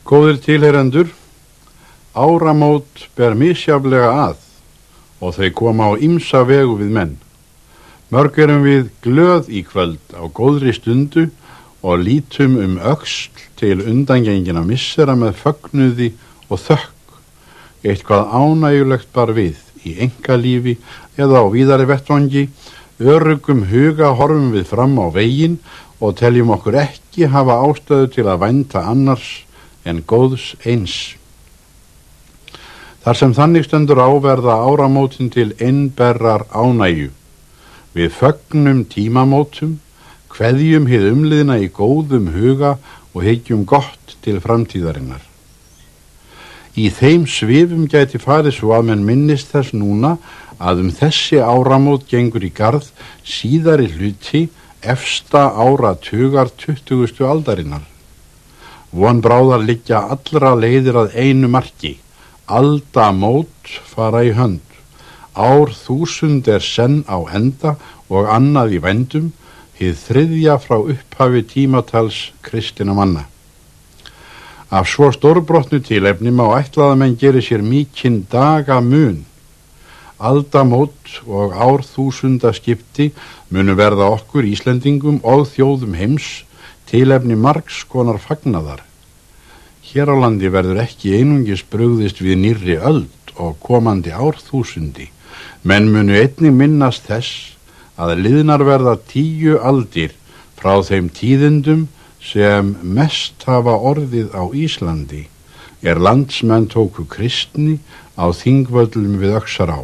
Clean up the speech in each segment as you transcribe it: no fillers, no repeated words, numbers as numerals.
Góðir tilheyrendur, áramót ber misjafnlega að og þau koma á ýmsa vegu við menn. Mörg erum við glöð í kvöld á góðri stundu og lítum öxl til undangengina missera með fögnuði og þökk. Eitthvað ánægjulegt bar við í einkalífi eða á víðari vettvangi, öruggum huga horfum við fram á veginn og teljum okkur ekki hafa ástæðu til að vænta annars en góðs eins. Þar sem þannig stendur á verða áramótin til einberrar ánægju. Við fögnum tímamótum, kveðjum hið umliðna í góðum huga og hyggjum gott til framtíðarinnar. Í þeim svifum gæti farið svo að menn minnist þess núna að þessi áramót gengur í garð síðari hluti efsta áratugar 20. aldarinnar. Von bráðar liggja allra leiðir að einu marki, aldamót fara í hönd. Ár 1000 senn á enda og annað í vændum, hið þriðja frá upphafi tímatals kristinna manna. Af svo stórbrotnu tilefni má ætla að menn geri sér mikinn dagamun. Aldamót og ár 1000 skipti munu verða okkur Íslendingum og þjóðum heims tilefni margs konar fagnaðar. Hér á landi verður ekki einungis brugðist við nýrri öld og komandi árþúsundi. Menn munu einnig minnast þess að liðnar verða 10 aldir frá þeim tíðindum sem mest hafa orðið á Íslandi, landsmenn tóku kristni á Þingvöllum við Öxará.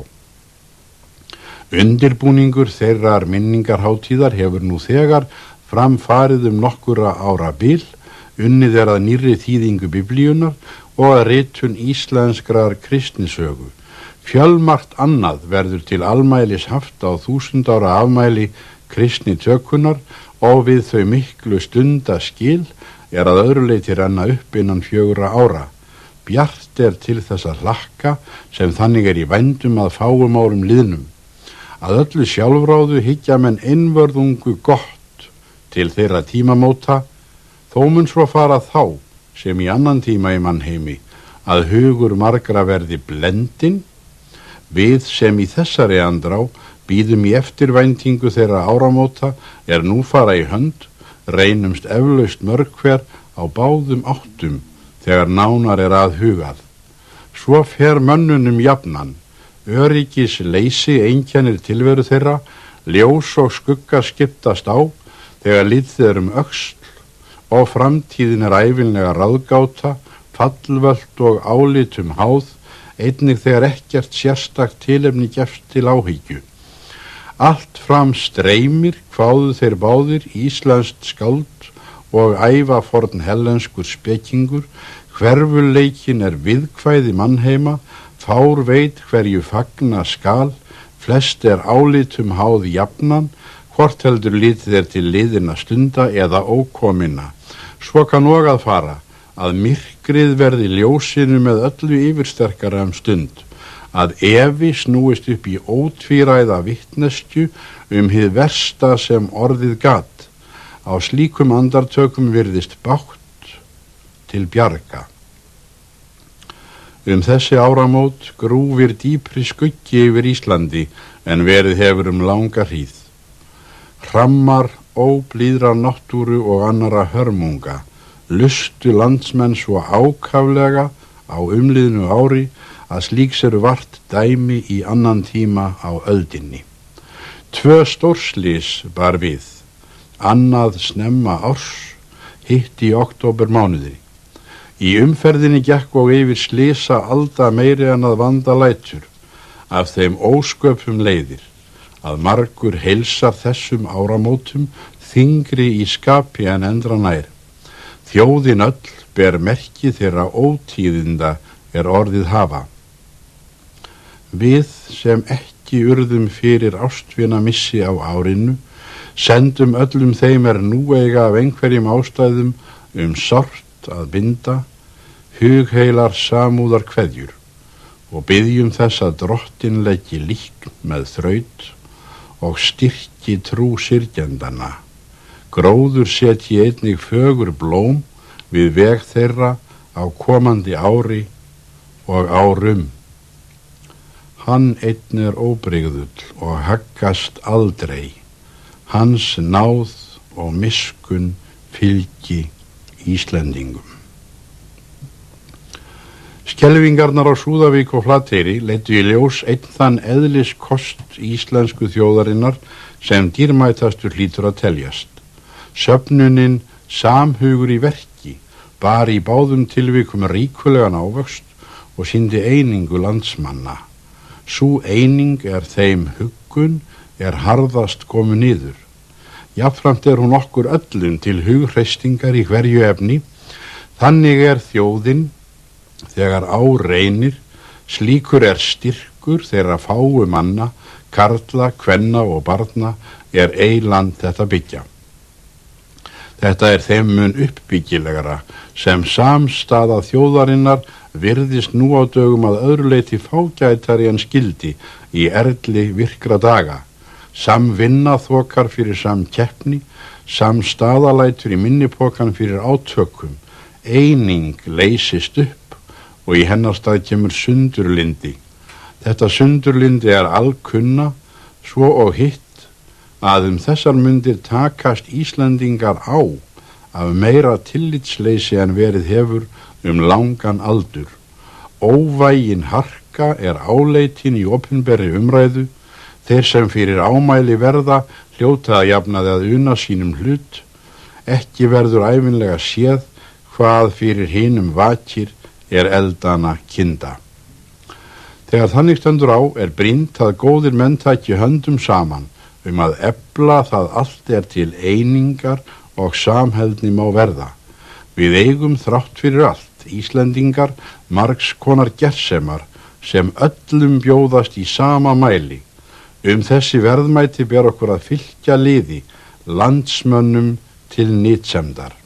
Undirbúningur þeirrar minningarhátíðar hefur nú þegar framfarið nokkura ára bil, unnið að nýrri þýðingu biblíunnar og að ritun íslenskrar kristnisögu. Fjölmargt annað verður til almælis haft á 1000 ára afmæli kristnitökunnar og við þau miklu stundaskil að öðru leyti renna upp innan 4 ára. Bjart til þess að hlakka sem þannig í vændum að fáum árum liðnum. Að öllu sjálfráðu hyggja menn einvörðungu gott til þeirra tímamóta, þó mun svo fara þá, sem í annan tíma í mannheimi, að hugur margra verði blendinn. Við sem í þessari andrá bíðum í eftirvæntingu þeirra áramóta nú fara í hönd, reynumst eflaust mörg hver á báðum áttum þegar nánar að hugað. Svo fer mönnunum jafnan, öryggis leysi einkennir tilveru þeirra, ljós og skugga skiptast á þegar litið öxl og framtíðin ævinlega ráðgáta, fallvölt og álitum háð, einnig þegar ekkert sérstakt tilefni gefst til áhyggju. Allt fram streymir, kváðu þeir báðir, íslenskt skáld og ævaforn hellenskur spekingur, hverfulleikin viðkvæði mannheima, fár veit hverju fagna skal, flest álitum háð jafnan, hvort heldur litið til liðinna stunda eða ókominna. Svo kann og að fara, að myrkrið verði ljósinu með öllu yfirsterkara stund, að evi snúist upp í ótvíræða vitneskju hið versta sem orðið gat. Á slíkum andartökum virðist bágt til bjarga. Þessi áramót grúfir dýpri skuggi yfir Íslandi en verið hefur langa hríð. Hrammar, óblíðrar náttúru og annarra hörmunga lustu landsmenn svo ákaflega á umliðnu ári að slíks vart dæmi í annan tíma á öldinni. 2 stórslys bar við, annað snemma árs, hitt í októbermánuði. Í umferðinni gekk og yfir slysa alda meiri en að vanda lætur, af þeim ósköpum leiðir, að margur heilsar þessum áramótum þyngri í skapi en endra nær. Þjóðin öll ber merki þeirra ótíðinda orðið hafa. Við sem ekki urðum fyrir ástvina missi á árinu, sendum öllum þeim nú eiga af einhverjum ástæðum sárt að binda, hugheilar samúðar kveðjur og biðjum þess að Drottinn leggi líkn með þraut og styrki trú syrgjendana. Gróður setji einnig fögur blóm við veg þeirra á komandi ári og árum. Hann einn óbrigðull og haggast aldrei, hans náð og miskunn fylgi Íslendingum. Skelfingarnar á Súðavík og Flateyri leiddu í ljós einn þann eðliskost íslensku þjóðarinnar sem dýrmætastur hlýtur að teljast. Söfnunin samhugur í verki bar í báðum tilvikum ríkulegan ávöxt og sýndi einingu landsmanna. Sú eining þeim huggun harðast komu niður. Jafnframt hún okkur öllum til hughreysingar í hverju efni. Þannig þjóðin þegar á reynir, slíkur styrkur þeirra fáu manna, karla, kvenna og barna eiland þetta byggja. Þetta þeim mun uppbyggilegara sem samstaða þjóðarinnar virðist nú á dögum að öðru leyti fágætari en skildi í erli virkra daga. Samvinna þokar fyrir samkeppni, samstaðalætur í minnipokan fyrir átökum. Eining leysist upp og í hennar stað kemur sundurlyndi. Þetta sundurlyndi alkunna, svo og hitt að þessar mundir takast Íslendingar á af meira tillitsleysi en verið hefur langan aldur. Óvægin harka áleitin í opinberri umræðu. Þeir sem fyrir ámæli verða hljóta að jafnaði að una sínum hlut. Ekki verður ævinlega séð hvað fyrir hinum vakir eldana kynda. Þegar þannig stendur á brýnt að góðir menn taki höndum saman að efla það allt til einingar og samheldni má verða. Við eigum þrátt fyrir allt, Íslendingar, margs konar gersemar sem öllum bjóðast í sama mæli. Þessi verðmæti ber okkur að fylgja liði, landsmönnum til nytsemdar.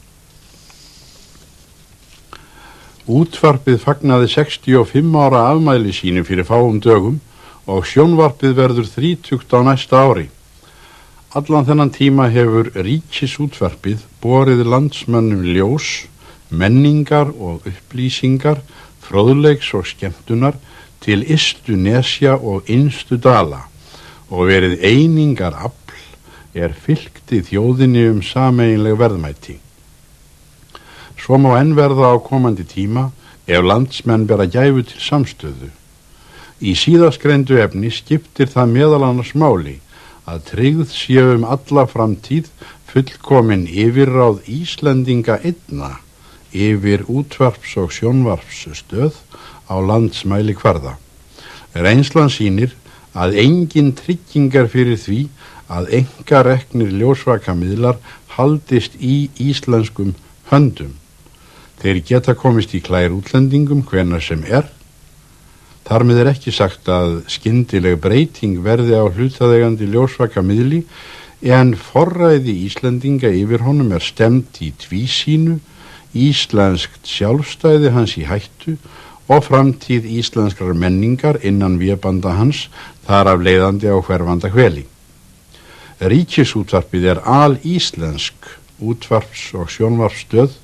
Útvarpið fagnaði 65 ára afmæli sínu fyrir fáum dögum og sjónvarpið verður 30 á næsta ári. Allan þennan tíma hefur Ríkisútvarpið borið landsmönnum ljós, menningar og upplýsingar, fróðleiks og skemmtunar til ystu nesja og innstu dala og verið einingar afl fylgti þjóðinni sameiginleg verðmæti. Svo má enn verða á komandi tíma ef landsmenn bera gæfu til samstöðu. Í síðastgreindu efni skiptir það meðal annars máli að tryggð séu alla framtíð fullkomin yfirráð Íslendinga einna yfir útvarps- og sjónvarpsstöð á landsmæli kvarða. Reynslan sýnir að engin trygging fyrir því að einkareknir ljósvakamiðlar haldist í íslenskum höndum. Þeir geta komist í klær útlendingum hvenær sem Þar með ekki sagt að skyndileg breyting verði á hlutaðeigandi ljósvakamiðli, en forræði Íslendinga yfir honum stemmt í tvísýnu, íslenskt sjálfstæði hans í hættu og framtíð íslenskrar menningar innan vébanda hans þar af leiðandi á hverfanda hveli. Ríkisútvarpið alíslensk útvarps- og sjónvarpsstöð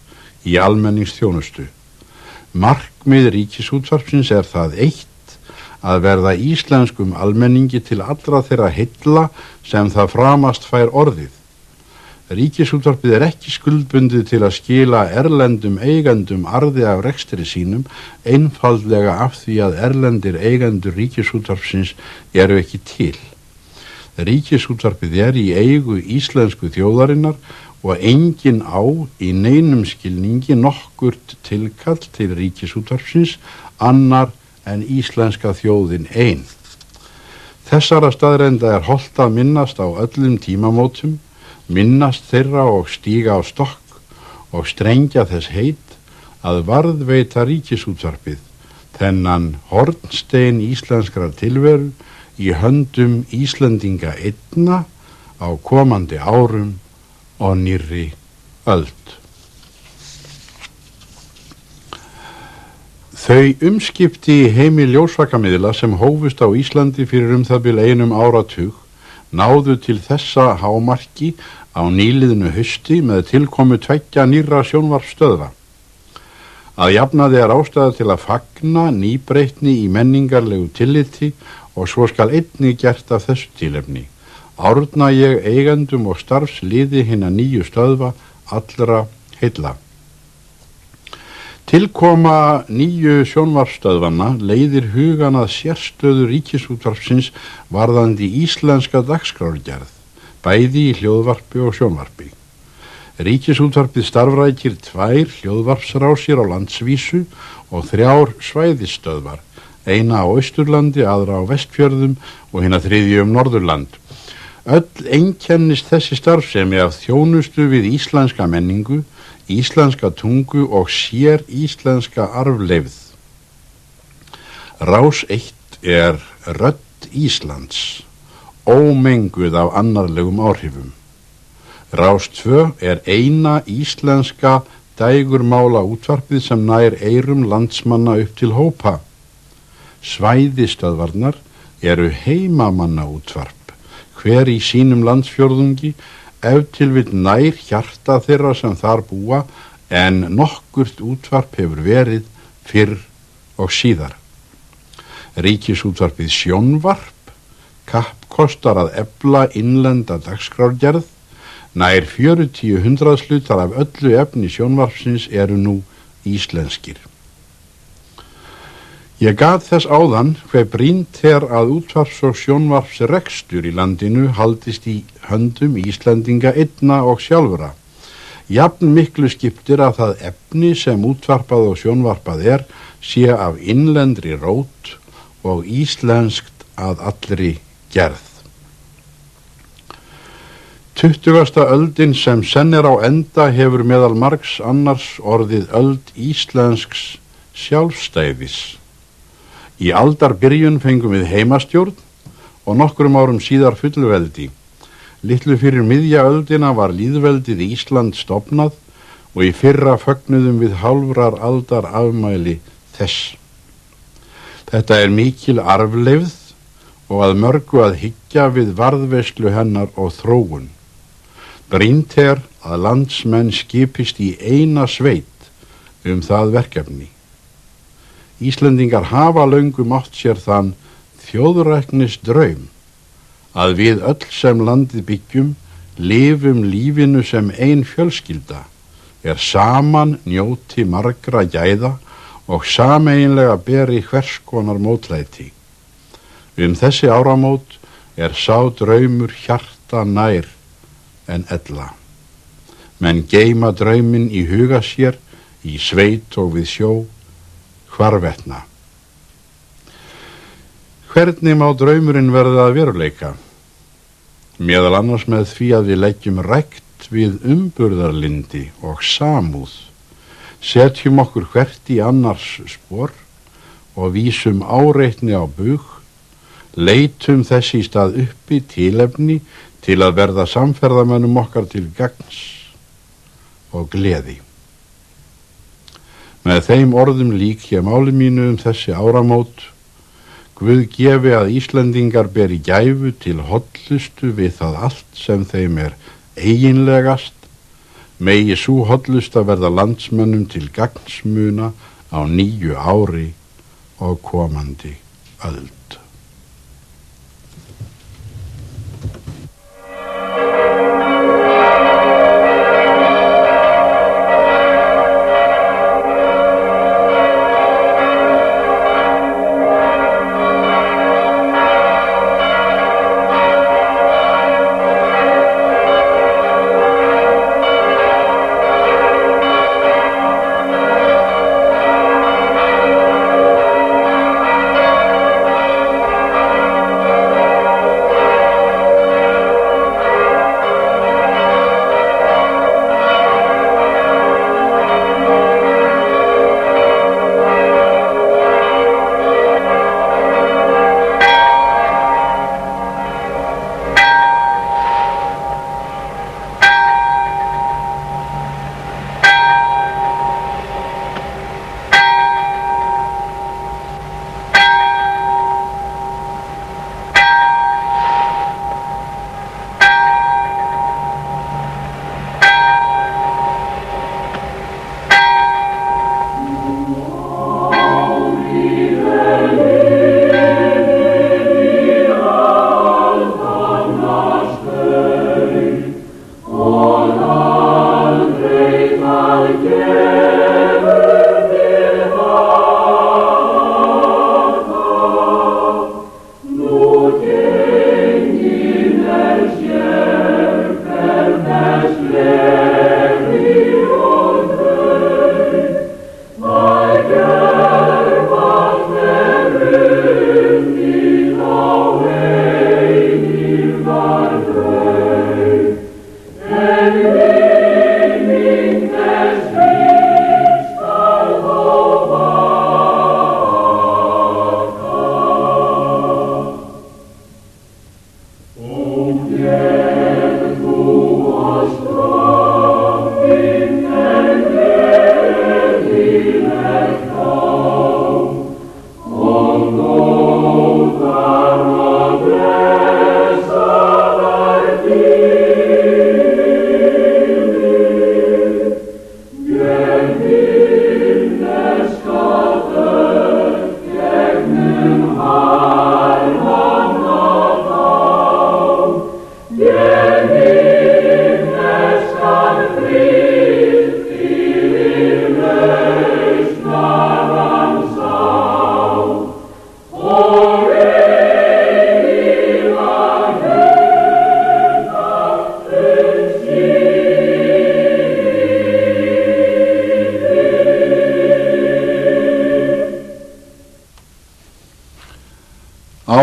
í almenningsþjónustu. Markmið Ríkisútvarpsins það eitt að verða íslenskum almenningi til allra þeirra heilla sem það framast fær orðið. Ríkisútvarpið ekki skuldbundið til að skila erlendum eigandum arði af rekstri sínum, einfaldlega af því að erlendir eigendur Ríkisútvarpsins ekki til. Ríkisútvarpið í eigu íslensku þjóðarinnar og enginn á í neinum skilningi nokkurt tilkall til Ríkisútvarpsins annar en íslenska þjóðin ein. Þessara staðreinda hollt að minnast á öllum tímamótum, minnast þeirra og stíga á stokk og strengja þess heit að varðveita Ríkisútvarpið, þennan hornstein íslenskrar tilveru í höndum Íslendinga einna á komandi árum og nýrri öld. Þau umskipti í heimi ljósvakamiðla sem hófust á Íslandi fyrir það bil einum áratug náðu til þessa hámarki á nýliðnu hausti með tilkomu 2 nýrra sjónvarpsstöðva. Að jafnaði er ástæða til að fagna nýbreytni í menningarlegu tilliti og svo skal einnig gert af þessu tilefni. Árna ég eigendum og starfsliði hinna nýju stöðva allra heilla. Tilkoma nýju sjónvarpsstöðvanna leiðir hugan að sérstöðu Ríkisútvarpsins varðandi íslenska dagskrárgerð, bæði í hljóðvarpi og sjónvarpi. Ríkisútvarpið starfrækir 2 hljóðvarpsrásir á landsvísu og 3 svæðisstöðvar, eina á Austurlandi, aðra á Vestfjörðum og hina 3. Norðurland. Öll einkennist þessi starfsemi af þjónustu við íslenska menningu, íslenska tungu og sér íslenska arfleifð. Rás 1 er rödd Íslands, ómenguð af annarlegum áhrifum. Rás 2 er eina íslenska dægurmála útvarpið sem nær eyrum landsmanna upp til hópa. Svæðisstöðvarnar eru heimamanna útvarp, hver í sínum landsfjórðungi, ef til vill nær hjarta þeirra sem þar búa, en nokkurt útvarp hefur verið fyrr og síðar. Ríkisútvarpið sjónvarp kappkostar að efla innlenda dagskrárgerð. Nær 40 hundraðshlutar af öllu efni sjónvarpsins eru nú íslenskir. Ég gat þess áðan hve brýnt er að útvarps- og sjónvarpsrekstur í landinu haldist í höndum Íslendinga einna og sjálfra. Jafn miklu skiptir að það efni sem útvarpað og sjónvarpað sé af innlendri rót og íslenskt að allri gerð. 20. öldin sem senn er á enda hefur meðal margs annars orðið öld íslensks sjálfstæðis. Í aldarbyrjun fengum við heimastjórn og nokkrum árum síðar fullveldi. Litlu fyrir miðja öldina var lýðveldið Ísland stofnað og í fyrra fögnuðum við hálfrar aldar afmæli þess. Þetta er mikil arfleifð og að mörgu að hyggja við varðveislu hennar og þróun. Brýnt er að landsmenn skipist í eina sveit það verkefni. Íslendingar hafa löngum átt sér þann þjóðræknis draum að við öll sem landið byggjum lifum lífinu sem ein fjölskylda, saman njóti margra gæða og sameiginlega beri hvers konar mótlæti. Þessi áramót sá draumur hjarta nær en ella. Menn geyma drauminn í huga sér, í sveit og við sjó, hvarvetna. Hvernig má draumurinn verða að veruleika? Meðal annars með því að við leggjum rækt við umburðarlyndi og samúð, setjum okkur hvert í annars spor og vísum áreitni á bug, leitum þess í stað uppi tilefni til að verða samferðamönnum okkar til gagns og gleði. Með þeim orðum lýk ég máli mínu þessi áramót. Guð gefi að Íslendingar beri gæfu til hollustu við það allt sem þeim eiginlegast. Megi sú hollusta verða landsmönnum til gagnsmuna á nýju ári og komandi öld.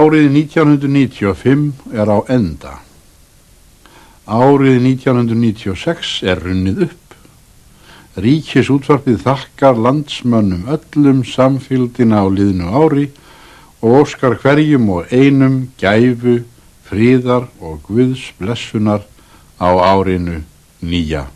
Árið 1995 er á enda. Árið 1996 er runnið upp. Ríkisútvarpið þakkar landsmönnum öllum samfylgdina á liðnu ári og óskar hverjum og einum gæfu, friðar og Guðs blessunar á árinu nýja.